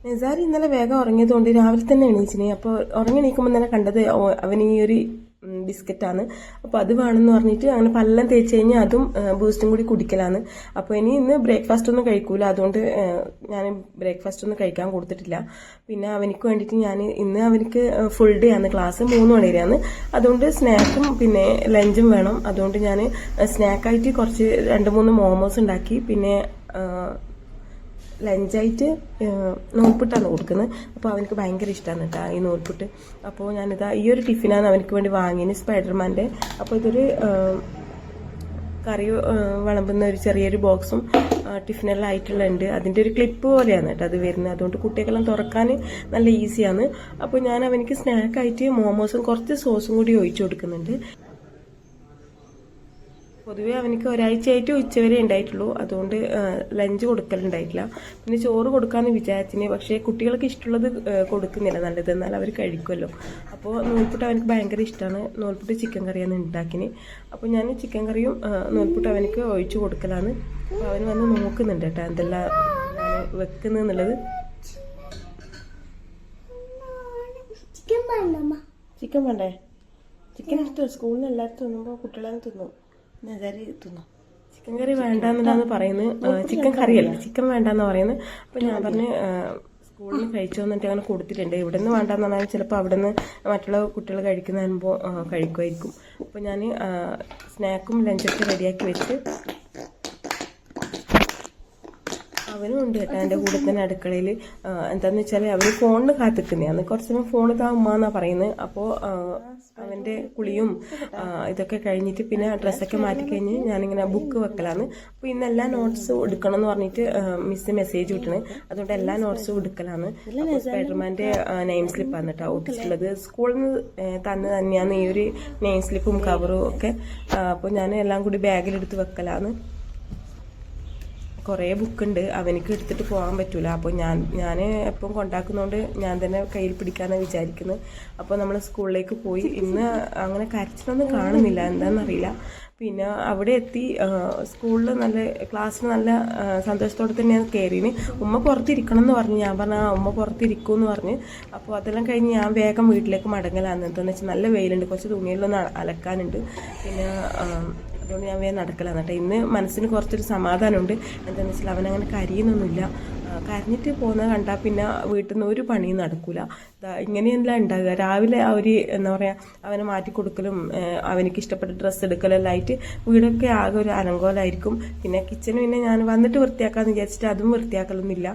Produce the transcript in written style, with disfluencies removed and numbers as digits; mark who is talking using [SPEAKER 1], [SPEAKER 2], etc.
[SPEAKER 1] നിസാരി ഇന്നലെ വേഗം ഉറങ്ങിയതുകൊണ്ട് രാവിലെ തന്നെ എണീച്ചിനെ. അപ്പോൾ ഉറങ്ങി എണീക്കുമ്പോൾ തന്നെ കണ്ടത് അവന് ഈ ഒരു ബിസ്ക്കറ്റാണ്. അപ്പോൾ അത് വേണമെന്ന് പറഞ്ഞിട്ട് അങ്ങനെ പല്ലെല്ലാം തേച്ച് കഴിഞ്ഞാൽ അതും ബൂസ്റ്റും കൂടി കുടിക്കലാണ്. അപ്പോൾ ഇന്ന് ബ്രേക്ക്ഫാസ്റ്റ് ഒന്നും കഴിക്കൂല, അതുകൊണ്ട് ഞാൻ ബ്രേക്ക്ഫാസ്റ്റ് ഒന്നും കഴിക്കാൻ കൊടുത്തിട്ടില്ല. പിന്നെ അവനിക്ക് വേണ്ടിയിട്ട് ഞാൻ ഇന്ന് അവനിക്ക് ഫുൾ ഡേ ആണ് ക്ലാസ്, 3 മണി വരെയാണ്. അതുകൊണ്ട് സ്നാക്കും പിന്നെ ലഞ്ചും വേണം. അതുകൊണ്ട് ഞാൻ സ്നാക്കായിട്ട് കുറച്ച് 2-3 മോമോസ് ഉണ്ടാക്കി. പിന്നെ ലഞ്ചായിട്ട് നൂൽപുട്ടാണ് കൊടുക്കുന്നത്. അപ്പോൾ അവനക്ക് ഭയങ്കര ഇഷ്ടമാണ് കേട്ടോ ഈ നൂൽപുട്ട്. അപ്പോൾ ഞാനിതാ ഈ ഒരു ടിഫിനാണ് അവനക്ക് വേണ്ടി വാങ്ങിയത്, സ്പൈഡർമാൻ്റെ. അപ്പോൾ ഇതൊരു കറി വിളമ്പുന്ന ഒരു ചെറിയൊരു ബോക്സും ടിഫിനെല്ലാം ആയിട്ടുള്ളുണ്ട്. അതിൻ്റെ ഒരു ക്ലിപ്പ് പോലെയാണ് കേട്ടോ അത് വരുന്നത്. അതുകൊണ്ട് കുട്ടികളെല്ലാം തുറക്കാൻ നല്ല ഈസിയാണ്. അപ്പോൾ ഞാൻ അവനക്ക് സ്നാക്കായിട്ട് മോമോസും കുറച്ച് സോസും കൂടി ഒഴിച്ചു കൊടുക്കുന്നുണ്ട്. പൊതുവേ അവനക്ക് ഒരാഴ്ചയായിട്ട് ഉച്ചവരെ ഉണ്ടായിട്ടുള്ളൂ, അതുകൊണ്ട് ലഞ്ച് കൊടുക്കലുണ്ടായിട്ടില്ല. പിന്നെ ചോറ് കൊടുക്കാമെന്ന് വിചാരിച്ചിന്, പക്ഷേ കുട്ടികൾക്ക് ഇഷ്ടമുള്ളത് കൊടുക്കുന്നില്ല നല്ലത്, എന്നാൽ അവർ കഴിക്കുമല്ലോ. അപ്പോൾ നൂൽപുട്ട് അവനക്ക് ഭയങ്കര ഇഷ്ടമാണ്. നൂൽപുട്ട് ചിക്കൻ കറിയാണ് ഉണ്ടാക്കിന്. അപ്പോൾ ഞാൻ ചിക്കൻ കറിയും നൂൽപുട്ട് അവനക്ക് ഒഴിച്ചു കൊടുക്കലാണ്. അപ്പോൾ അവന് വന്ന് നോക്കുന്നുണ്ട് കേട്ടോ എന്തെല്ലാം ഞാൻ വെക്കുന്നുള്ളത്. ചിക്കൻ വേണ്ടേ? ചിക്കൻ എടുത്തു, സ്കൂളിൽ നിന്ന് എല്ലാവരും തിന്നുമ്പോൾ കുട്ടികളെല്ലാം തിന്നു. നജാരി തിന്നു. ചിക്കൻ കറി വേണ്ടെന്നില്ലാന്ന് പറയുന്നത്, ചിക്കൻ കറിയല്ല ചിക്കൻ വേണ്ടെന്ന് പറയുന്നത്. അപ്പോൾ ഞാൻ പറഞ്ഞ് സ്കൂളിൽ നിന്ന് കഴിച്ചു വന്നിട്ട് അങ്ങനെ കൊടുത്തിട്ടുണ്ട്. ഇവിടെ നിന്ന് വേണ്ടെന്ന് പറഞ്ഞാൽ ചിലപ്പോൾ അവിടെ നിന്ന് മറ്റുള്ള കുട്ടികൾ കഴിക്കുന്ന അനുഭവം കഴിക്കുമായിരിക്കും. അപ്പോൾ ഞാൻ സ്നാക്കും ലഞ്ചൊക്കെ റെഡിയാക്കി വെച്ച് അവനും ഉണ്ട് കേട്ടോ എൻ്റെ കൂടെ തന്നെ അടുക്കളയിൽ. എന്താണെന്ന് വെച്ചാൽ അവർ ഫോണിന് കാത്തിക്കുന്നതാണ്. കുറച്ച് സമയം ഫോൺ ഇതാ ഉമ്മ എന്നാണ് പറയുന്നത്. അപ്പോൾ അവൻ്റെ കുളിയും ഇതൊക്കെ കഴിഞ്ഞിട്ട് പിന്നെ ഡ്രസ്സൊക്കെ മാറ്റിക്കഴിഞ്ഞ് ഞാനിങ്ങനെ ബുക്ക് വെക്കലാണ്. അപ്പോൾ ഇന്ന് എല്ലാ നോട്ട്സും എടുക്കണം എന്ന് പറഞ്ഞിട്ട് മിസ് മെസ്സേജ് വിട്ടണ്. അതുകൊണ്ട് എല്ലാ നോട്ട്സും എടുക്കലാണ്. അപ്പോൾ സ്പൈഡർമാൻ്റെ നെയിം സ്ലിപ്പാണ് കേട്ടോ ഒട്ടിച്ചിട്ടുള്ളത്. സ്കൂളിൽ നിന്ന് തന്നെയാണ് ഈ ഒരു നെയിം സ്ലിപ്പും കവറും ഒക്കെ. അപ്പോൾ ഞാൻ എല്ലാം കൂടി ബാഗിലെടുത്ത് വെക്കലാണ്. കുറേ ബുക്കുണ്ട്, അവനക്ക് എടുത്തിട്ട് പോകാൻ പറ്റൂല. അപ്പോൾ ഞാൻ എപ്പം കൊണ്ടാക്കുന്നതുകൊണ്ട് ഞാൻ തന്നെ കയ്യിൽ പിടിക്കാമെന്ന് വിചാരിക്കുന്നത്. അപ്പോൾ നമ്മൾ സ്കൂളിലേക്ക് പോയി. ഇന്ന് അങ്ങനെ കരച്ചിലൊന്നും കാണുന്നില്ല, എന്താണെന്നറിയില്ല. പിന്നെ അവിടെ എത്തി സ്കൂളിൽ നല്ല ക്ലാസ്സിന് നല്ല സന്തോഷത്തോടെ തന്നെയാണ് കയറിന്. ഉമ്മ പുറത്തിരിക്കണം എന്ന് പറഞ്ഞു. ഞാൻ പറഞ്ഞ ഉമ്മ പുറത്തിരിക്കും എന്ന് പറഞ്ഞ്. അപ്പോൾ അതെല്ലാം കഴിഞ്ഞ് ഞാൻ വേഗം വീട്ടിലേക്ക് മടങ്ങലാണ്. എന്താണെന്ന് വെച്ചാൽ നല്ല വെയിലുണ്ട്, കുറച്ച് തുണിയിലൊന്ന് അലക്കാനുണ്ട്. പിന്നെ അതുകൊണ്ട് ഞാൻ വേഗം നടക്കലാണ് കേട്ടോ. ഇന്ന് മനസ്സിന് കുറച്ചൊരു സമാധാനമുണ്ട്. എന്താണെന്ന് വെച്ചാൽ അവനങ്ങനെ കരിയുന്നൊന്നുമില്ല. കരഞ്ഞിട്ട് പോകുന്നത് കണ്ടാൽ പിന്നെ വീട്ടിൽ നിന്ന് ഒരു പണിയും നടക്കൂല. ഇങ്ങനെയല്ല ഉണ്ടാകുക. രാവിലെ എന്താ പറയുക, അവനെ മാറ്റി കൊടുക്കലും അവനക്ക് ഇഷ്ടപ്പെട്ട ഡ്രസ്സ് എടുക്കലെല്ലാം ആയിട്ട് വീടൊക്കെ ആകെ ഒരു അലങ്കോലമായിരിക്കും. പിന്നെ കിച്ചൺ പിന്നെ ഞാൻ വന്നിട്ട് വൃത്തിയാക്കാമെന്ന് വിചാരിച്ചിട്ട് അതും വൃത്തിയാക്കലൊന്നുമില്ല.